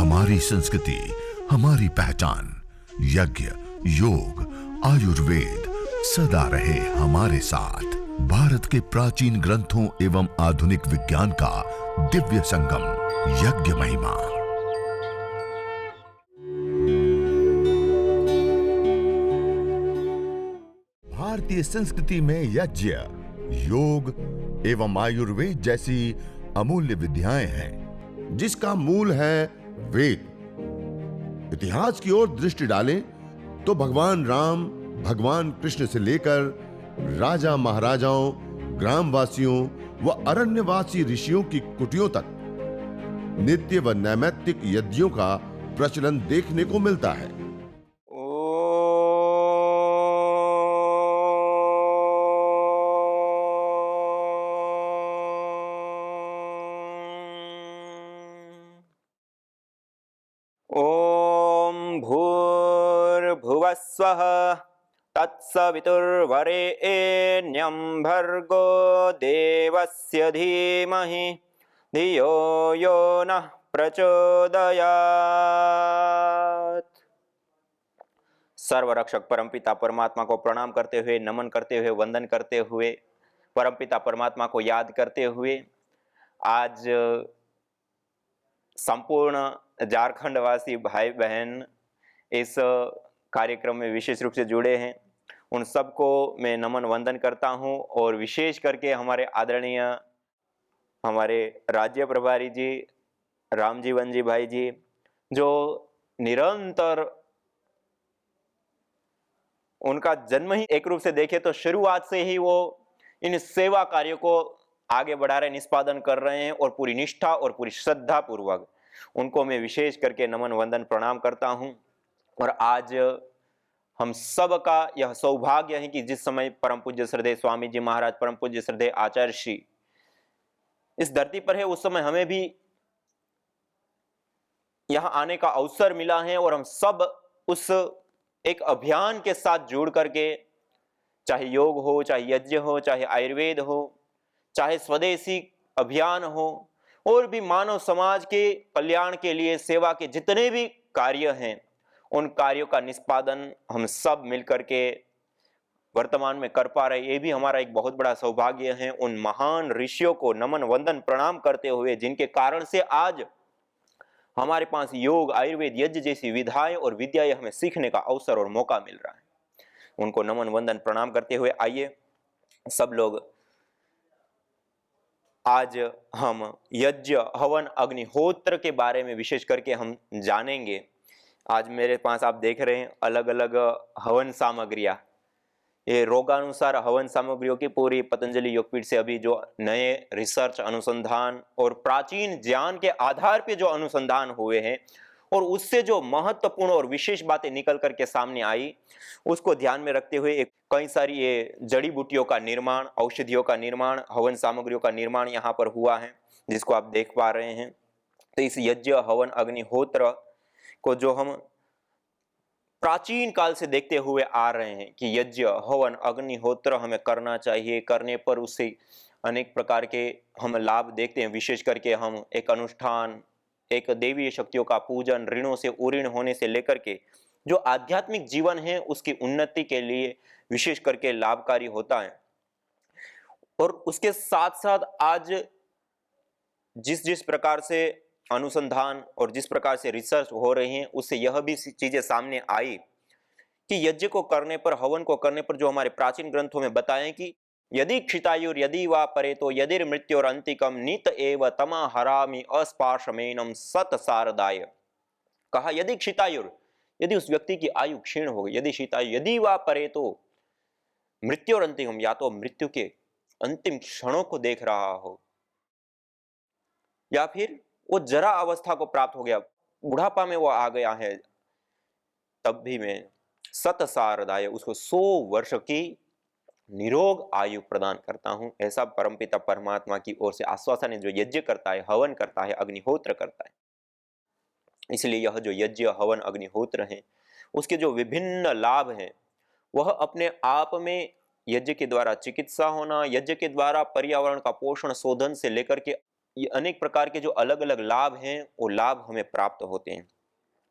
हमारी संस्कृति, हमारी पहचान। यज्ञ, योग, आयुर्वेद सदा रहे हमारे साथ। भारत के प्राचीन ग्रंथों एवं आधुनिक विज्ञान का दिव्य संगम, यज्ञ महिमा। भारतीय संस्कृति में यज्ञ, योग एवं आयुर्वेद जैसी अमूल्य विद्याएं हैं, जिसका मूल है वेद। इतिहास की ओर दृष्टि डालें तो भगवान राम, भगवान कृष्ण से लेकर राजा महाराजाओं, ग्रामवासियों व अरण्यवासी ऋषियों की कुटियों तक नित्य व नैमित्तिक यज्ञों का प्रचलन देखने को मिलता है। ओम भूर्भुवः स्वः तत्सवितुर्वरेण्यं भर्गो देवस्य धीमहि धियो यो नः प्रचोदयात्। सर्वरक्षक परमपिता परमात्मा को प्रणाम करते हुए, नमन करते हुए, वंदन करते हुए, परमपिता परमात्मा को याद करते हुए आज संपूर्ण झारखंड वासी भाई बहन इस कार्यक्रम में विशेष रूप से जुड़े हैं, उन सबको मैं नमन वंदन करता हूं। और विशेष करके हमारे आदरणीय हमारे राज्य प्रभारी जी रामजीवन जी भाई जी, जो निरंतर, उनका जन्म ही एक रूप से देखे तो शुरुआत से ही वो इन सेवा कार्यों को आगे बढ़ा रहे, निष्पादन कर रहे हैं और पूरी निष्ठा और पूरी श्रद्धा पूर्वक उनको मैं विशेष करके नमन वंदन प्रणाम करता हूं। और आज हम सब का यह सौभाग्य है कि जिस समय परम पूज्य श्रद्धेय स्वामी जी महाराज, परम पूज्य श्रद्धेय आचार्य श्री इस धरती पर है, उस समय हमें भी यहां आने का अवसर मिला है और हम सब उस एक अभियान के साथ जुड़ करके, चाहे योग हो, चाहे यज्ञ हो, चाहे आयुर्वेद हो, चाहे स्वदेशी अभियान हो, और भी मानव समाज के कल्याण के लिए सेवा के जितने भी कार्य हैं, उन कार्यों का निष्पादन हम सब मिलकर के वर्तमान में कर पा रहे, ये भी हमारा एक बहुत बड़ा सौभाग्य है। उन महान ऋषियों को नमन वंदन प्रणाम करते हुए, जिनके कारण से आज हमारे पास योग, आयुर्वेद, यज्ञ जैसी विधाएं और विद्याएं हमें सीखने का अवसर और मौका मिल रहा है, उनको नमन वंदन प्रणाम करते हुए आइए सब लोग आज हम यज्ञ, हवन, अग्निहोत्र के बारे में विशेष करके हम जानेंगे। आज मेरे पास आप देख रहे हैं अलग अलग हवन सामग्रियां, ये रोगानुसार हवन सामग्रियों की पूरी पतंजलि योगपीठ से अभी जो नए रिसर्च, अनुसंधान और प्राचीन ज्ञान के आधार पे जो अनुसंधान हुए हैं और उससे जो महत्वपूर्ण और विशेष बातें निकल करके सामने आई, उसको ध्यान में रखते हुए एक कई सारी ये जड़ी बूटियों का निर्माण, औषधियों का निर्माण, हवन सामग्रियों का निर्माण यहाँ पर हुआ है, जिसको आप देख पा रहे हैं। तो इस यज्ञ, हवन, अग्निहोत्र को जो हम प्राचीन काल से देखते हुए आ रहे हैं कि यज्ञ, हवन, अग्निहोत्र हमें करना चाहिए, करने पर उससे अनेक प्रकार के हम लाभ देखते हैं। विशेष करके हम एक अनुष्ठान, एक देवी शक्तियों का पूजन, ऋणों से उऋण होने से लेकर के जो आध्यात्मिक जीवन है उसकी उन्नति के लिए विशेष करके लाभकारी होता है। और उसके साथ साथ आज जिस जिस प्रकार से अनुसंधान और जिस प्रकार से रिसर्च हो रही हैं, उससे यह भी चीजें सामने आई कि यज्ञ को करने पर, हवन को करने पर जो हमारे प्राचीन ग्रंथों में बताएं कि यदि क्षितायुर यदि वा परेतो यदिर मृत्योर अंतिकम नित एव तमा हरामि अस्पाशमेनम सत सारदाय। कहा यदि क्षितायुर, यदि उस व्यक्ति की आयु क्षीण हो गई, यदि क्षितायु यदि वा परेतो मृत्योर अंतिकम, या तो मृत्यु के अंतिम क्षणों को देख रहा हो, या फिर वो जरा अवस्था को प्राप्त हो गया, बुढ़ापा में वो आ गया है, तब भी मैं सत सारदाय उसको 100 वर्ष की निरोग आयु प्रदान करता हूं। ऐसा परमपिता परमात्मा की ओर से आश्वासन है जो यज्ञ करता है, हवन करता है, अग्निहोत्र करता है। इसलिए यह जो यज्ञ, हवन, अग्निहोत्र है, उसके जो विभिन्न लाभ हैं, वह अपने आप में यज्ञ के द्वारा चिकित्सा होना, यज्ञ के द्वारा पर्यावरण का पोषण, शोधन से लेकर के ये अनेक प्रकार के जो अलग अलग लाभ हैं वो लाभ हमें प्राप्त होते हैं।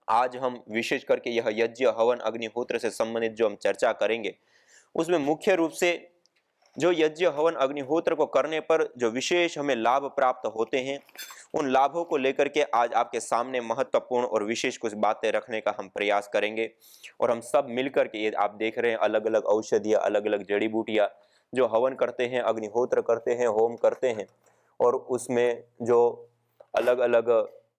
आज हम विशेष करके यह यज्ञ हवन अग्निहोत्र से संबंधित जो हम चर्चा करेंगे उसमें मुख्य रूप से जो यज्ञ हवन अग्निहोत्र को करने पर जो विशेष हमें लाभ प्राप्त होते हैं उन लाभों को लेकर के आज आपके सामने महत्वपूर्ण और विशेष कुछ बातें रखने का हम प्रयास करेंगे। और हम सब मिलकर के, ये आप देख रहे हैं अलग अलग औषधियाँ, अलग अलग जड़ी बूटियाँ जो हवन करते हैं, अग्निहोत्र करते हैं, होम करते हैं, और उसमें जो अलग अलग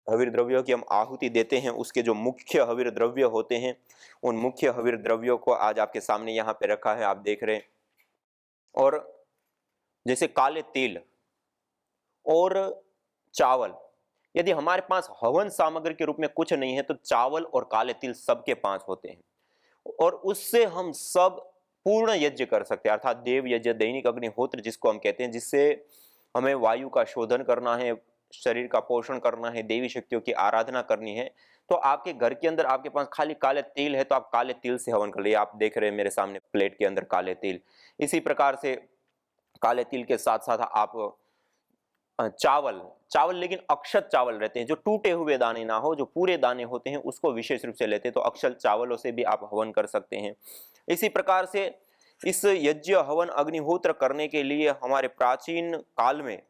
हविर द्रव्यों की हम आहुति देते हैं उसके जो मुख्य हविर द्रव्य होते हैं उन मुख्य हविर द्रव्यों को आज आपके सामने यहाँ पे रखा है, आप देख रहे हैं। और जैसे काले तिल और चावल, यदि हमारे पास हवन सामग्री के रूप में कुछ नहीं है तो चावल और काले तिल सबके पास होते हैं और उससे हम सब पूर्ण यज्ञ कर सकते हैं, अर्थात देव यज्ञ, दैनिक अग्निहोत्र जिसको हम कहते हैं, जिससे हमें वायु का शोधन करना है, शरीर का पोषण करना है, देवी शक्तियों की आराधना करनी है। तो आपके घर के अंदर आपके पास खाली काले तिल है तो आप काले तिल से हवन कर लीजिए। आप देख रहे हैं मेरे सामने प्लेट के अंदर काले तिल। इसी प्रकार से काले तिल के साथ साथ आप चावल लेकिन अक्षत चावल रहते हैं, जो टूटे हुए दाने ना हो, जो पूरे दाने होते हैं उसको विशेष रूप से लेते हैं, तो अक्षत चावलों से भी आप हवन कर सकते हैं। इसी प्रकार से इस यज्ञ हवन अग्निहोत्र करने के लिए हमारे प्राचीन काल में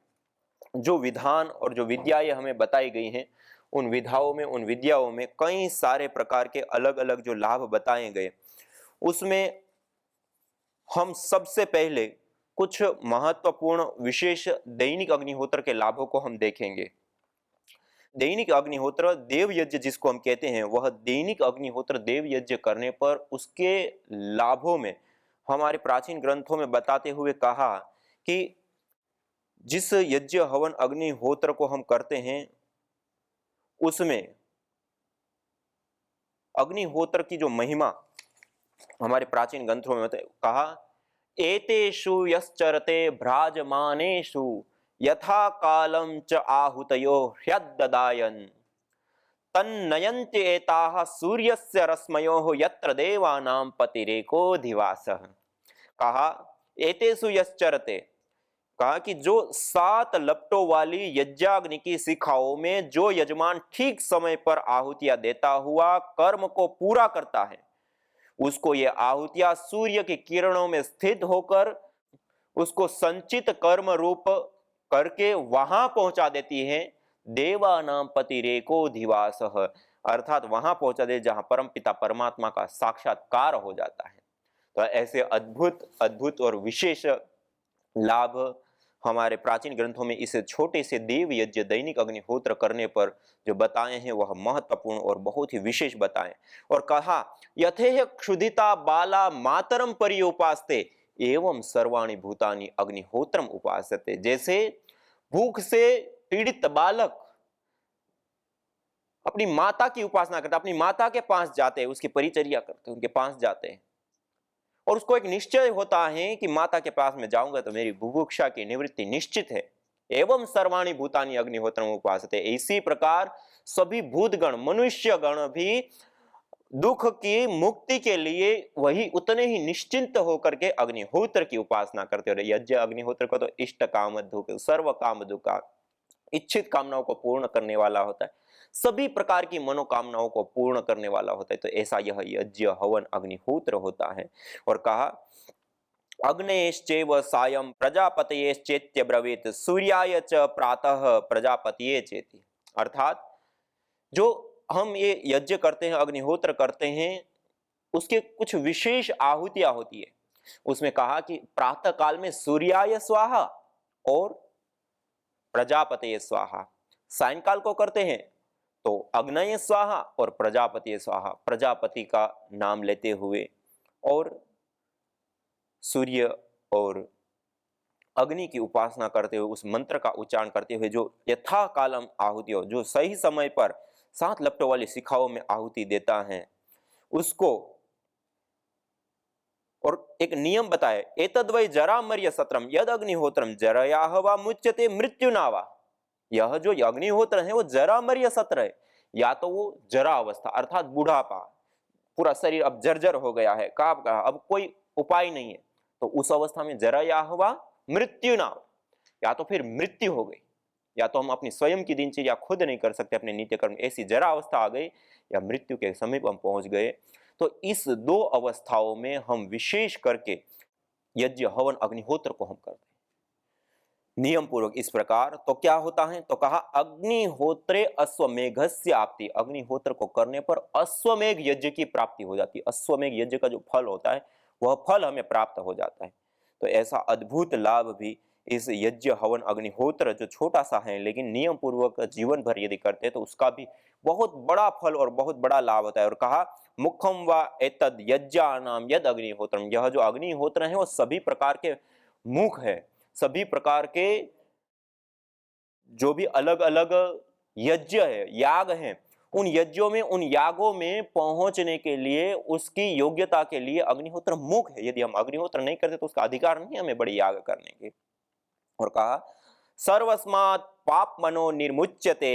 जो विधान और जो विद्याएं हमें बताई गई हैं उन विधाओं में, उन विद्याओं में कई सारे प्रकार के अलग अलग जो लाभ बताए गए, उसमें हम सबसे पहले कुछ महत्वपूर्ण विशेष दैनिक अग्निहोत्र के लाभों को हम देखेंगे। दैनिक अग्निहोत्र देव यज्ञ जिसको हम कहते हैं, वह दैनिक अग्निहोत्र देव यज्ञ करने पर उसके लाभों में हमारे प्राचीन ग्रंथों में बताते हुए कहा कि जिस यज्ञ हवन अग्निहोत्र को हम करते हैं उसमें अग्निहोत्र की जो महिमा हमारे प्राचीन ग्रंथों में कहा, एतेषु यश्चरते भ्राजमानेषु यथा कालं च आहुतयो ह्यद्ददायन् तन्नयन्ति एताः सूर्यस्य रश्मयोः यत्र देवानां पतिरेकोऽधिवासः। कहा एतेषु यश्चरते, कहा कि जो 7 लपटों वाली यज्ञाग्नि की शिखाओं में जो यजमान ठीक समय पर आहुतियां देता हुआ कर्म को पूरा करता है उसको ये आहुतियां सूर्य की किरणों में स्थित होकर उसको संचित कर्म रूप करके वहां पहुंचा देती है देवानां पतिरेकोऽधिवासः, अर्थात वहां पहुंचा दे जहां परम पिता परमात्मा का साक्षात्कार हो जाता है। तो ऐसे अद्भुत अद्भुत और विशेष लाभ हमारे प्राचीन ग्रंथों में इस छोटे से देव यज्ञ दैनिक अग्निहोत्र करने पर जो बताए हैं वह महत्वपूर्ण और बहुत ही विशेष बताए। और कहा यथेह क्षुधिता बाला मातरम परि उपासते एवं सर्वाणि भूतानि अग्निहोत्रम उपासते। जैसे भूख से पीड़ित बालक अपनी माता की उपासना करता, अपनी माता के पास जाते हैं, उसकी परिचर्या करते हैं, उनके पास जाते हैं और उसको एक निश्चय होता है कि माता के पास में जाऊंगा तो मेरी बुभुक्षा की निवृत्ति निश्चित है। एवं सर्वाणि भूतानि अग्निहोत्रम उपासते, इसी प्रकार सभी भूतगण मनुष्य गण भी दुख की मुक्ति के लिए वही उतने ही निश्चिंत होकर के अग्निहोत्र की उपासना करते हो। यज्ञ अग्निहोत्र को तो इष्ट काम दुख, सर्व काम दुख, इच्छित कामनाओं को पूर्ण करने वाला होता है, सभी प्रकार की मनोकामनाओं को पूर्ण करने वाला होता है। तो ऐसा यह यज्ञ हवन अग्निहोत्र होता है। और कहा अग्नेश्चैव सायं प्रजापतयेश्चेत्य ब्रवीत सूर्याय च प्रातः प्रजापतये चेति। अर्थात जो हम ये यज्ञ करते हैं, अग्निहोत्र करते हैं, उसके कुछ विशेष आहुतियां होती है। उसमें कहा कि प्रातः काल में सूर्याय स्वाहा और प्रजापतये स्वाहा, सायंकाल को करते हैं तो अग्नये स्वाहा और प्रजापति स्वाहा, प्रजापति का नाम लेते हुए और सूर्य और अग्नि की उपासना करते हुए, उस मंत्र का उच्चारण करते हुए जो यथा कालम आहुति हो, जो सही समय पर 7 लपटों वाली शिखाओं में आहुति देता है उसको। और एक नियम बताए, एतद्वै जरा मर्य सत्रम यद अग्निहोत्रम जरयाह वा मुच्यते मृत्युनावा। यह जो अग्निहोत्र है वो जरा मर्य सत्र है, या तो वो जरा अवस्था अर्थात बुढ़ापा, पूरा शरीर अब जर्जर हो गया है, काब का अब कोई उपाय नहीं है, तो उस अवस्था में जरा या हुआ मृत्यु नाम, या तो फिर मृत्यु हो गई, या तो हम अपनी स्वयं की दिनचर्या खुद नहीं कर सकते, अपने नित्य कर्म, ऐसी जरा अवस्था आ गई या मृत्यु के समीप हम पहुंच गए, तो इस दो अवस्थाओं में हम विशेष करके यज्ञ हवन अग्निहोत्र को हम करते हैं नियम पूर्वक। इस प्रकार तो क्या होता है, तो कहा अग्निहोत्रे अश्वमेघस्य आपति, अग्निहोत्र को करने पर अश्वमेघ यज्ञ की प्राप्ति हो जाती है। अश्वमेघ यज्ञ का जो फल होता है वह फल हमें प्राप्त हो जाता है। तो ऐसा अद्भुत लाभ भी इस यज्ञ हवन अग्निहोत्र जो छोटा सा है लेकिन नियम पूर्वक जीवन भर यदि करते हैं तो उसका भी बहुत बड़ा फल और बहुत बड़ा लाभ होता है। और कहा मुखम व एतद यज्ञानाम यद अग्निहोत्रम, यह जो अग्निहोत्र है वो सभी प्रकार के मुख है, सभी प्रकार के जो भी अलग अलग यज्ञ है, याग हैं, उन यज्ञों में, उन यागों में पहुंचने के लिए, उसकी योग्यता के लिए अग्निहोत्र मुख है। यदि हम अग्निहोत्र नहीं करते तो उसका अधिकार नहीं हमें बड़े याग करने के। और कहा सर्वस्मात् पाप मनो निर्मुच्यते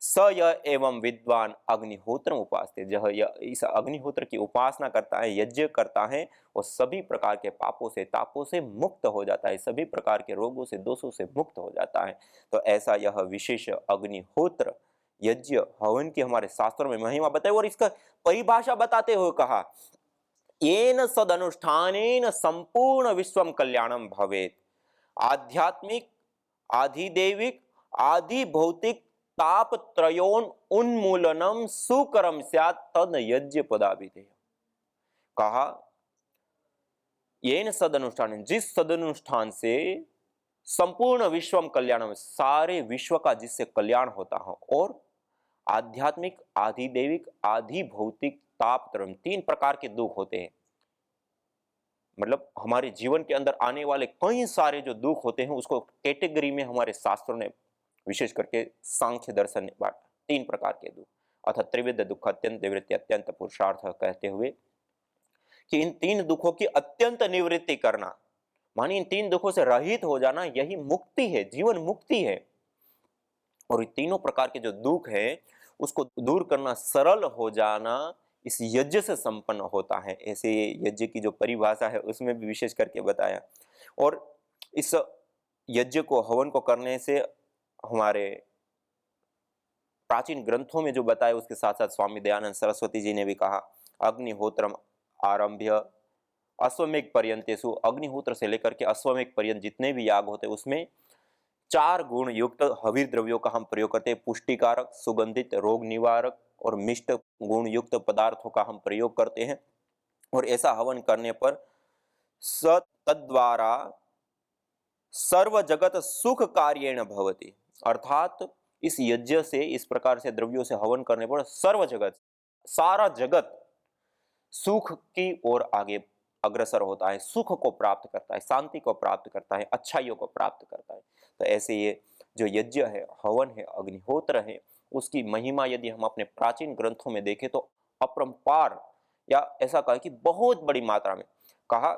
स य एवं विद्वान अग्निहोत्र उपासते, जह इस अग्निहोत्र की उपासना करता है, यज्ञ करता है, वो सभी प्रकार के पापों से, तापों से मुक्त हो जाता है, सभी प्रकार के रोगों से, दोषों से मुक्त हो जाता है। तो ऐसा यह विशेष अग्निहोत्र यज्ञ हवन की हमारे शास्त्रों में महिमा बताई। और इसका परिभाषा बताते हुए कहा येन सदनुष्ठानेन संपूर्ण विश्वम कल्याणम भवेत्, आध्यात्मिक, आधिदैविक, आधि भौतिक ताप त्रयोन उन्मूलनम सुकरम स्यात् तद यज्ञ पदाभिधेय। कहा येन सदनुष्ठान, जिस सदनुष्ठान से संपूर्ण विश्वम कल्याणम, सारे विश्व का जिससे कल्याण होता है, और आध्यात्मिक, आधिदैविक, आधि भौतिक ताप त्रयम, तीन प्रकार के दुख होते हैं, मतलब हमारे जीवन के अंदर आने वाले कई सारे जो दुख होते हैं उसको कैटेगरी में हमारे शास्त्रों ने विशेष करके सांख्य दर्शन ने बांटा, तीन प्रकार के दुख, अर्थात त्रिविध दुख अत्यंत निवृत्ति अत्यंत पुरुषार्थ, कहते हुए कि इन तीन दुखों की अत्यंत निवृत्ति करना, मानी इन तीन दुखों से रहित हो जाना, यही मुक्ति है, जीवन मुक्ति है। और इन तीनों प्रकार के जो दुख है उसको दूर करना, सरल हो जाना, इस यज्ञ से संपन्न होता है। ऐसे यज्ञ की जो परिभाषा है उसमें भी विशेष करके बताया। और इस यज्ञ को, हवन को करने से हमारे प्राचीन ग्रंथों में जो बताया उसके साथ साथ स्वामी दयानंद सरस्वती जी ने भी कहा अग्निहोत्रम आरंभ्य अश्वमेघ पर्यंतेषु, अग्निहोत्र से लेकर के अश्वमेघ पर्यंत जितने भी याग होते हैं उसमें 4 गुण युक्त हविर द्रव्यों का हम प्रयोग करते हैं, पुष्टिकारक, सुगंधित, रोग निवारक और मिष्ट गुण युक्त पदार्थों का हम प्रयोग करते हैं। और ऐसा हवन करने पर स तद्वारा सर्व जगत सुख कार्येण भवति, अर्थात इस यज्ञ से, इस प्रकार से द्रव्यों से हवन करने पर सर्व जगत, सारा जगत सुख की ओर आगे अग्रसर होता है, सुख को प्राप्त करता है, शांति को प्राप्त करता है, अच्छाइयों को प्राप्त करता है। तो ऐसे ये जो यज्ञ है, हवन है, अग्निहोत्र है, उसकी महिमा यदि हम अपने प्राचीन ग्रंथों में देखें तो अपरंपार, या ऐसा कहा कि बहुत बड़ी मात्रा में कहा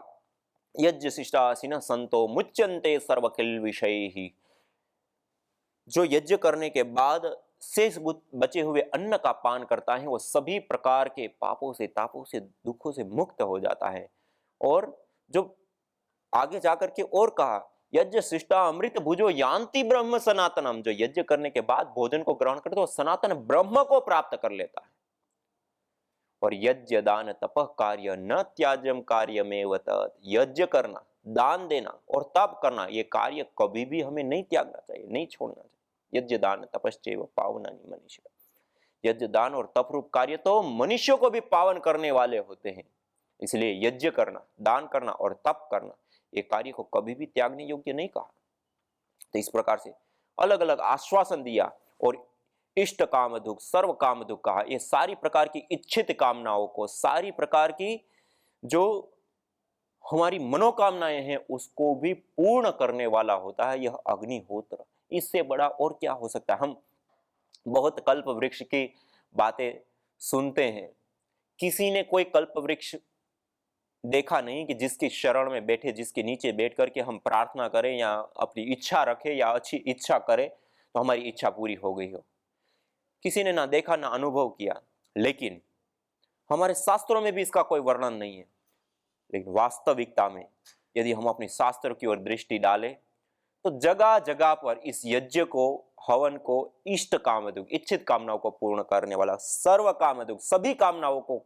यज्ञ शिष्टासिन संतो मुच्यन्ते सर्वकिल विषय ही, जो यज्ञ करने के बाद शेष बचे हुए अन्न का पान करता है वो सभी प्रकार के पापों से, तापों से, दुखों से मुक्त हो जाता है। और जो आगे जाकर के और कहा यज्ञ शिष्टा अमृत भुजो यान्ति ब्रह्म सनातनम, जो यज्ञ करने के बाद भोजन को ग्रहण करते वो सनातन ब्रह्म को प्राप्त कर लेता है। और यज्ञ दान तपः कार्य न त्याज्यम कार्यमेव तत्, यज्ञ करना, दान देना और तप करना, ये कार्य कभी भी हमें नहीं त्यागना चाहिए, नहीं छोड़ना चाहिए। यज्ञ दान तपश्चैव पावनानि मनीषा, यज्ञ दान और तप रूप कार्य तो मनुष्यों को भी पावन करने वाले होते हैं, इसलिए यज्ञ करना, दान करना और तप करना, ये कार्य को कभी भी त्यागने योग्य नहीं कहा। तो इस प्रकार से अलग अलग आश्वासन दिया। और इष्ट काम दुख, सर्व काम दुख कहा, ये सारी प्रकार की इच्छित कामनाओं को, सारी प्रकार की जो हमारी मनोकामनाएं हैं उसको भी पूर्ण करने वाला होता है यह अग्निहोत्र। इससे बड़ा और क्या हो सकता है। हम बहुत कल्प वृक्ष की बातें सुनते हैं, किसी ने कोई कल्प वृक्ष देखा नहीं कि जिसकी शरण में बैठे, जिसके नीचे बैठ करके हम प्रार्थना करें या अपनी इच्छा रखें या अच्छी इच्छा करें तो हमारी इच्छा पूरी हो गई हो। किसी ने ना देखा ना अनुभव किया, लेकिन हमारे शास्त्रों में भी इसका कोई वर्णन नहीं है। लेकिन वास्तविकता में यदि हम अपने शास्त्र की ओर दृष्टि डालें तो जगह जगह पर इस यज्ञ को, हवन को इष्ट कामदुक, इच्छित कामनाओं को पूर्ण करने वाला, सर्व कामदुक, सभी कामनाओं को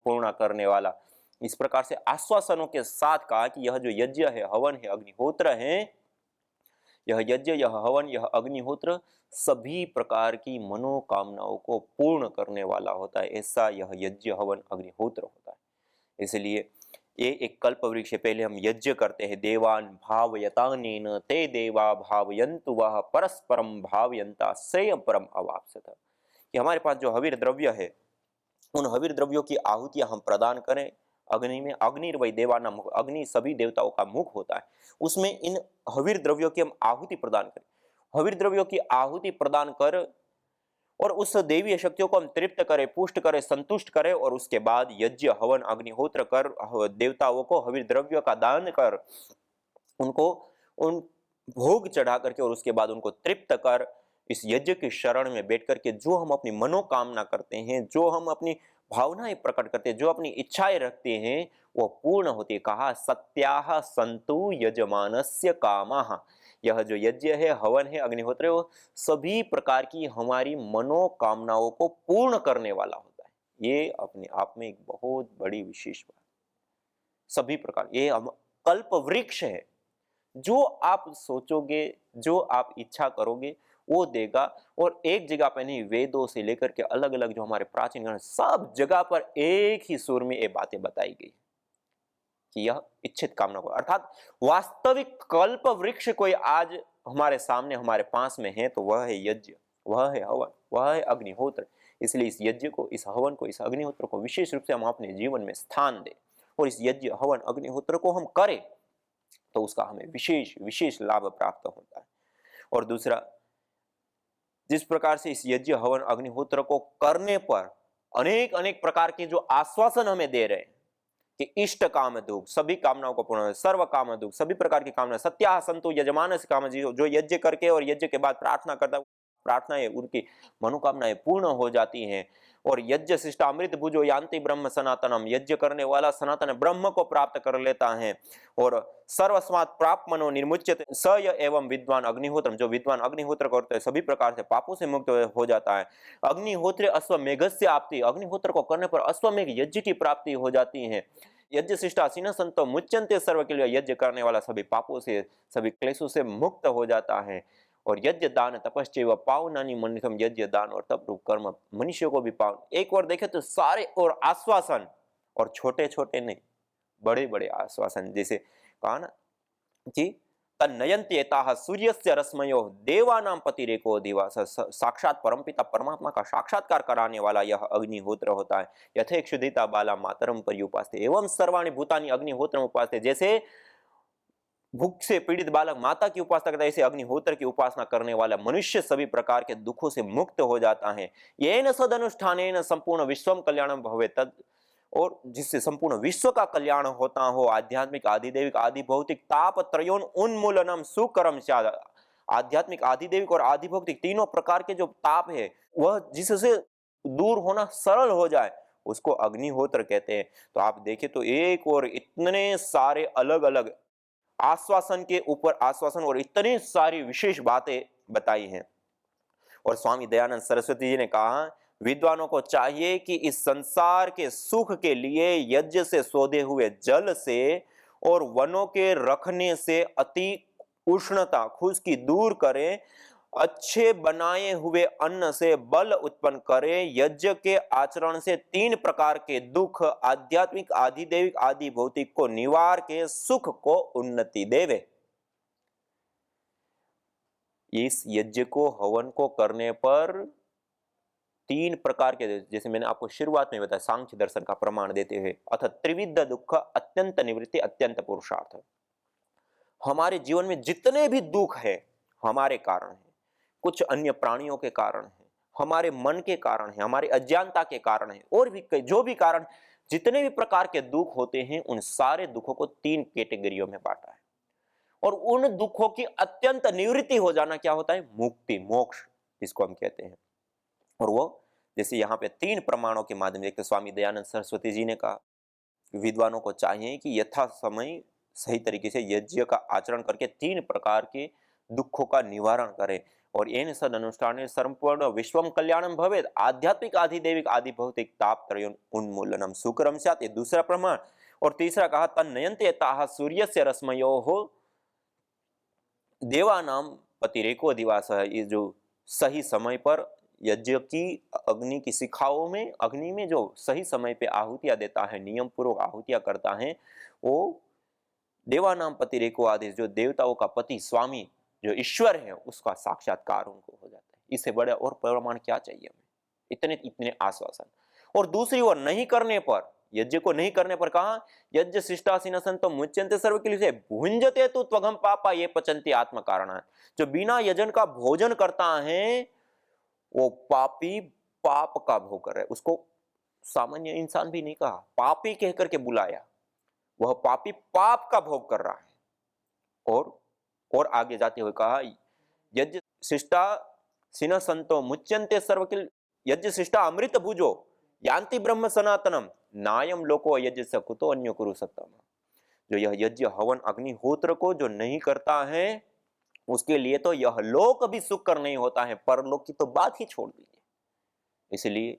पूर्ण करने वाला, इस प्रकार से आश्वासनों के साथ कहा कि यह जो यज्ञ है, हवन है, अग्निहोत्र है, यह यज्ञ, यह हवन, यह अग्निहोत्र सभी प्रकार की मनोकामनाओं को पूर्ण करने वाला होता है। ऐसा यह यज्ञ, हवन, अग्निहोत्र होता है। इसलिए ये एक कल्प वृक्ष है। पहले हम यज्ञ करते हैं, देवान भावयतानेन ते देवा भावयन्तु वह परस्परम भावयन्ता श्रेय परम अवाप्स्यथ। कि हमारे पास जो हविर द्रव्य है, उन हविर द्रव्यों की आहुतियां हम प्रदान करें अग्नि में। अग्निर्वै देवानां मुख, अग्नि सभी देवताओं का मुख होता है, उसमें इन हविर द्रव्यों की हम आहुति प्रदान करें। हविर द्रव्यों की आहुति प्रदान कर और उस देवीय शक्तियों को हम तृप्त करें, पुष्ट करें, संतुष्ट करें, और उसके बाद यज्ञ, हवन, अग्निहोत्र कर देवताओं को हविर द्रव्य का दान कर उनको उन भोग चढ़ा करके और उसके बाद उनको तृप्त कर इस यज्ञ की शरण में बैठ करके जो हम अपनी मनोकामना करते हैं, जो हम अपनी भावनाएं प्रकट करते हैं, जो अपनी इच्छाएं रखते हैं, वो पूर्ण होती है। कहा सत्याह संतु यजमानस्य कामाः। यह जो यज्ञ है, हवन है, अग्निहोत्र है, वो सभी प्रकार की हमारी मनोकामनाओं को पूर्ण करने वाला होता है। ये अपने आप में एक बहुत बड़ी विशेष बात। सभी प्रकार ये हम कल्प वृक्ष है। जो आप सोचोगे, जो आप इच्छा करोगे, वो देगा। और एक जगह पे नहीं, वेदों से लेकर के अलग अलग जो हमारे प्राचीन ग्रंथ, सब जगह पर एक ही सुर में ये बातें बताई गई कि यह इच्छित कामना को, अर्थात वास्तविक कल्प वृक्ष कोई आज हमारे सामने, हमारे पास में है, तो वह है यज्ञ, वह है हवन, वह है अग्निहोत्र। इसलिए इस यज्ञ को, इस हवन को, इस अग्निहोत्र को विशेष रूप से हम अपने जीवन में स्थान दें और इस यज्ञ, हवन, अग्निहोत्र को हम करें, तो उसका हमें विशेष विशेष लाभ प्राप्त होता है। और दूसरा, जिस प्रकार से इस यज्ञ, हवन, अग्निहोत्र को करने पर अनेक अनेक प्रकार के जो आश्वासन हमें दे रहे हैं कि इष्ट काम दुख, सभी कामनाओं को पूर्ण, सर्व काम दुख, सभी प्रकार की कामना, सत्या संतु यजमान से काम, जो यज्ञ करके और यज्ञ के बाद प्रार्थना करता है, प्रार्थनाएं, उनकी मनोकामनाएं पूर्ण हो जाती हैं। और यज्ञ शिष्टा अमृत भुजो यान्ति ब्रह्म सनातनम, यज्ञ करने वाला सनातन ब्रह्म को प्राप्त कर लेता है। और सर्वस्मात् प्राप्त मनो निर्मुच्यते स य एवं विद्वान अग्निहोत्रम, जो विद्वान अग्निहोत्र करते हैं सभी प्रकार से पापों से मुक्त हो जाता है। अग्निहोत्र अश्वमेघस्य आपति, अग्निहोत्र को करने पर अश्वमेघ यज्ञ की प्राप्ति हो जाती है। यज्ञ शिष्टा सीन संतो मुच्यन्ते सर्व, के लिए यज्ञ करने वाला सभी पापों से, सभी क्लेशों से मुक्त हो जाता है। और यज्ञ दान तपश्चैव पावनानि मनुष्यम, यज्ञ दान और तप रूप कर्म मनुष्य को भी पावन। एक और देखे तो सारे और आश्वासन, और छोटे छोटे नहीं, बड़े बड़े आश्वासन, जैसे कहा ना कि तन्नयन्त्येताः सूर्यस्य रश्मयो देवानां पतिरेको दिवस, साक्षात परमपिता परमात्मा का साक्षात्कार कराने वाला यह अग्निहोत्र होता है। यथेक्षुधिता बाला मातरम पर्युपास्ते एवं सर्वाणि भूतानि अग्निहोत्रम उपास्ते, जैसे भूख से पीड़ित बालक माता की उपासना करता है, ऐसे अग्निहोत्र की उपासना करने वाला मनुष्य सभी प्रकार के दुखों से मुक्त हो जाता है। येन सदनुष्ठानेन संपूर्ण विश्वम कल्याणम भवेत्, तद, और जिससे संपूर्ण विश्व का कल्याण होता हो। आध्यात्मिक, आधिदैविक, आदि भौतिक ताप त्रयोन उन्मूलनम सुकरम स्यात्, आध्यात्मिक, आधिदैविक और आदि भौतिक तीनों प्रकार के जो ताप है, वह जिससे दूर होना सरल हो जाए, उसको अग्निहोत्र कहते हैं। तो आप देखें तो एक और इतने सारे अलग अलग आश्वासन के ऊपर आश्वासन और इतनी सारी विशेष बातें बताई हैं। और स्वामी दयानंद सरस्वती जी ने कहा, विद्वानों को चाहिए कि इस संसार के सुख के लिए यज्ञ से शोधे हुए जल से और वनों के रखने से अति उष्णता, खुश्की दूर करें, अच्छे बनाए हुए अन्न से बल उत्पन्न करें, यज्ञ के आचरण से तीन प्रकार के दुख, आध्यात्मिक, आधिदैविक, आदि भौतिक को निवार के सुख को उन्नति देवे। इस यज्ञ को, हवन को करने पर तीन प्रकार के, जैसे मैंने आपको शुरुआत में बताया, सांख्य दर्शन का प्रमाण देते हुए, अथ त्रिविध दुख अत्यंत निवृत्ति अत्यंत पुरुषार्थ। हमारे जीवन में जितने भी दुख है हमारे कारण है, कुछ अन्य प्राणियों के कारण है, हमारे मन के कारण है, हमारी अज्ञानता के कारण है, और भी जो भी कारण, जितने भी प्रकार के दुख होते हैं, उन सारे दुखों को तीन कैटेगरियों में बांटा है। और उन दुखों की अत्यंत निवृत्ति हो जाना क्या होता है? मुक्ति, मोक्ष, जिसको हम कहते हैं। और वो जैसे यहाँ पे तीन प्रमाणों के माध्यम से, स्वामी दयानंद सरस्वती जी ने कहा, विद्वानों को चाहिए कि यथा समय सही तरीके से यज्ञ का आचरण करके तीन प्रकार के दुखों का निवारण करे। और येन सद अनुष्ठाने संपूर्ण विश्वम कल्याणम भवेत् आध्यात्मिक आधिदैविक आदि भौतिक तापत्रयों उन्मूलनम सुकरम स्यात्, ये दूसरा प्रमाण। और तीसरा कहा तन्नयन्ते ताः सूर्यस्य रश्मयोः देवानाम पतिरेको दिवास है, ये जो सही समय पर यज्ञ की अग्नि की शिखाओं में, अग्नि में जो सही समय पे आहुतियां देता है, नियम पूर्वक आहुतियां करता है, वो देवानाम पतिरेको आदेश, जो देवताओं का पति स्वामी जो ईश्वर है उसका साक्षात्कार उनको हो जाता है। इससे बड़े और प्रमाण क्या चाहिए हमें? इतने इतने आश्वासन। और दूसरी ओर नहीं करने पर, यज्ञ को नहीं करने पर कहा यज्ञ शिष्टासीन संतो मुच्यन्ते सर्व किल से भुंजते तु त्वघम पापा ये पचन्ति आत्म कारण। जो बिना यजन का भोजन करता है वो पापी पाप का भोग कर रहा है। उसको सामान्य इंसान भी नहीं कहा, पापी कहकर के बुलाया। वह पापी पाप का भोग कर रहा है। और आगे जाते हुए कहा यज्ञ शिष्टा सिन संतो मुच्यन्ते सर्वकिल, यज्ञ शिष्टा अमृत भुजो यान्ति ब्रह्म सनातनम नायम लोको यज्ञ से कुतो अन्यो कुरु सत्तम। जो यह यज्ञ हवन अग्निहोत्र को जो नहीं करता है उसके लिए तो यह लोक भी सुखकर नहीं होता है, परलोक की तो बात ही छोड़ दीजिए। इसलिए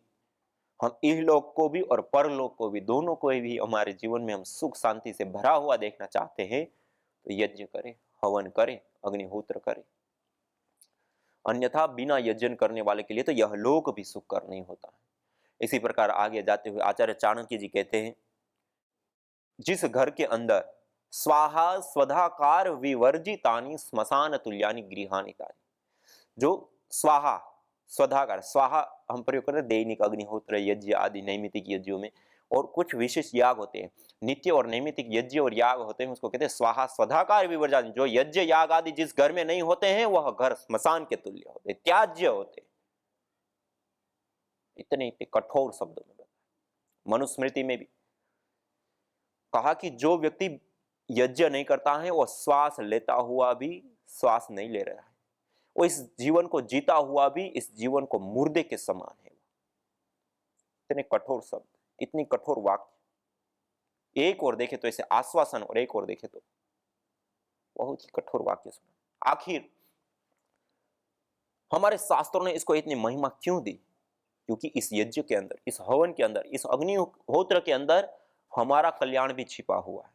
हम इहलोक को भी और परलोक को भी, दोनों को भी हमारे जीवन में हम सुख शांति से भरा हुआ देखना चाहते हैं तो यज्ञ करें, हवन करें, अग्निहोत्र करें। अन्यथा बिना यज्ञ करने वाले के लिए तो यह लोक भी सुखकर नहीं होता है। इसी प्रकार आगे जाते हुए आचार्य चाणक्य जी कहते हैं जिस घर के अंदर स्वाहा स्वधाकार विवर्जितानि स्मशान तुल्यानि गृहाणि तानि, जो स्वाहा स्वधाकार, स्वाहा हम प्रयोग करते हैं दैनिक अग्निहोत्र यज्ञ आदि नैमित्तिक यज्ञों में, और कुछ विशेष याग होते हैं, नित्य और नैमित्तिक यज्ञ और याग होते हैं, उसको कहते हैं स्वाहा स्वधाकार विवर्जानि। जो यज्ञ याग आदि जिस घर में नहीं होते हैं वह घर स्मशान के तुल्य होते, त्याज्य होते। इतने इतने कठोर शब्दों में बताया। मनुस्मृति में भी कहा कि जो व्यक्ति यज्ञ नहीं करता है वो श्वास लेता हुआ भी श्वास नहीं ले रहा है, वो इस जीवन को जीता हुआ भी इस जीवन को मुर्दे के समान है। इतने कठोर शब्द, इतनी कठोर वाक्य, एक और देखे तो ऐसे आश्वासन और एक और देखे तो बहुत ही कठोर वाक्य सुना। आखिर हमारे शास्त्रों ने इसको इतनी महिमा क्यों दी? क्योंकि इस यज्ञ के अंदर, इस हवन के अंदर, इस अग्निहोत्र के अंदर हमारा कल्याण भी छिपा हुआ है,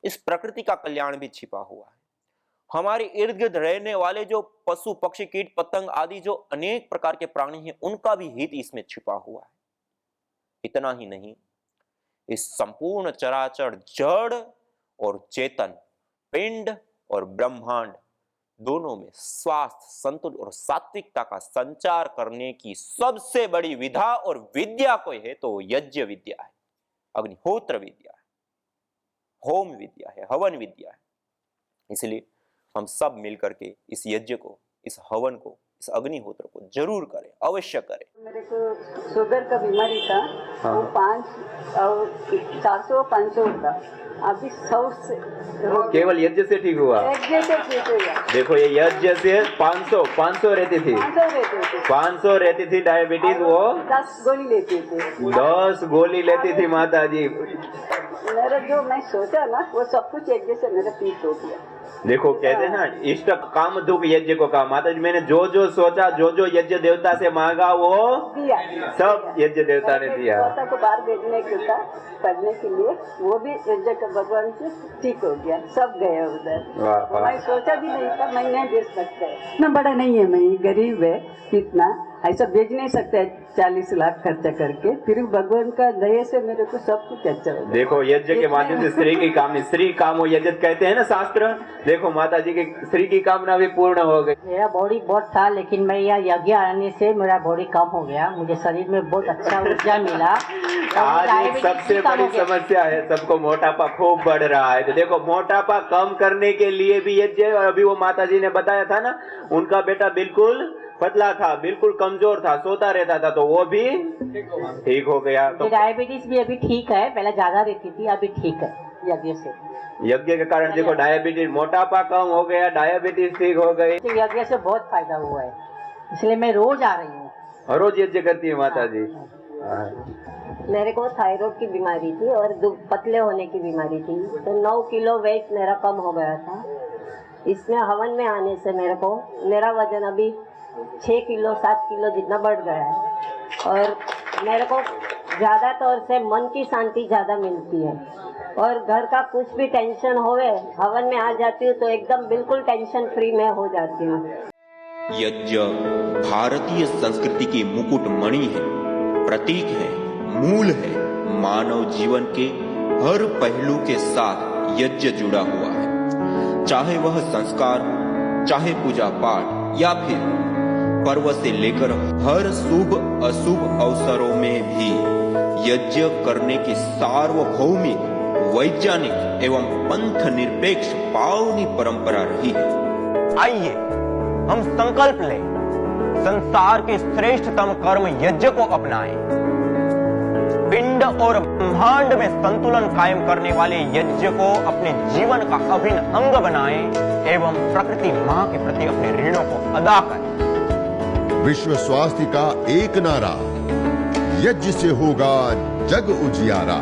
इस प्रकृति का कल्याण भी छिपा हुआ है। हमारे इर्द गिर्द रहने वाले जो पशु पक्षी कीट पतंग आदि जो अनेक प्रकार के प्राणी हैं उनका भी हित इसमें छिपा हुआ है। इतना ही नहीं, इस संपूर्ण चराचर जड़ और चेतन, पिंड और ब्रह्मांड दोनों में स्वास्थ्य, संतुलन और सात्विकता का संचार करने की सबसे बड़ी विधा और विद्या कोई है तो यज्ञ विद्या है, अग्निहोत्र विद्या है, होम विद्या है, हवन विद्या है। इसलिए हम सब मिलकर के इस यज्ञ को, इस हवन को, इस अग्निहोत्र को जरूर करें, अवश्य करें। मेरे को शुगर का बीमारी था, वो 400-500 था, अभी 100 से केवल यज्ञ से ठीक हुआ। यज्ञ से ठीक हुआ। देखो ये यज्ञ से 500 रहती थी, 500 रहती थी डायबिटीज, वो 10 गोली लेती थी, 10 गोली लेती थी माता जी। मेरा जो मैं सोचा ना वो सब कुछ यज्ञ से मेरा ठीक हो गया। देखो कहते हैं ना इष्ट काम दुख यज्ञ को कहा। माता जी मैंने जो जो सोचा, जो जो यज्ञ देवता से मांगा वो दिया, सब यज्ञ देवता ने दिया। देवता को बाहर भेजने के था पढ़ने के लिए, वो भी यज्ञ का भगवान से ठीक हो गया, सब गए उधर। मैं सोचा भी नहीं था मैं नहीं भेज सकता, इतना बड़ा नहीं है, मैं गरीब है, इतना ऐसा भेज नहीं सकता है 40 लाख खर्चा करके, फिर भगवान का दया से मेरे को सब कुछ अच्छा हो। देखो यज्ञ के माध्यम से स्त्री की कामना, स्त्री कामो यज्ञ कहते हैं ना शास्त्र। देखो माता जी की स्त्री की कामना भी पूर्ण हो गई। मेरा बॉडी बहुत था लेकिन मैं यह यज्ञ आने से मेरा बॉडी कम हो गया, मुझे शरीर में बहुत अच्छा ऊर्जा मिला। आज एक सबसे बड़ी समस्या है, सबको मोटापा खूब बढ़ रहा है। तो देखो मोटापा कम करने के लिए भी यज्ञ, और अभी वो माता जी ने बताया था ना उनका बेटा बिल्कुल पतला था, बिल्कुल कमजोर था, सोता रहता था, तो वो भी ठीक हो गया। तो डायबिटीज भी अभी ठीक है, पहले ज्यादा रहती थी, अभी ठीक है यज्ञ से। यज्ञ के कारण देखो डायबिटीज, मोटापा कम हो गया, डायबिटीज ठीक हो गई। यज्ञ से बहुत फायदा हुआ है, इसलिए मैं रोज आ रही हूँ। हर रोज यज्ञ करती है माता जी। मेरे को थायराइड की बीमारी थी और पतले होने की बीमारी थी, तो 9 किलो वेट मेरा कम हो गया था। इसमें हवन में आने से मेरा वजन अभी 6 किलो 7 किलो जितना बढ़ गया है और मेरे को ज़्यादा तौर से मन की शांति ज़्यादा मिलती है और घर का कुछ भी टेंशन होवे हवन में आ जाती हूँ तो एकदम बिल्कुल टेंशन फ्री मैं हो जाती हूँ। यज्ञ भारतीय संस्कृति की मुकुट मणि है, प्रतीक है, मूल है। मानव जीवन के हर पहलू के साथ यज्ञ जुड़ा हुआ है, चाहे वह संस्कार, चाहे पूजा पाठ या फिर पर्व से लेकर हर शुभ अशुभ अवसरों में भी यज्ञ करने की सार्वभौमिक, वैज्ञानिक एवं पंथ निरपेक्ष पावनी परंपरा रही है। आइए हम संकल्प लें, संसार के श्रेष्ठतम कर्म यज्ञ को अपनाएं। पिंड और ब्रह्मांड में संतुलन कायम करने वाले यज्ञ को अपने जीवन का अभिन्न अंग बनाएं एवं प्रकृति मां के प्रति अपने ऋणों को अदा करें। विश्व स्वास्थ्य का एक नारा, यज्ञ से होगा जग उजियारा।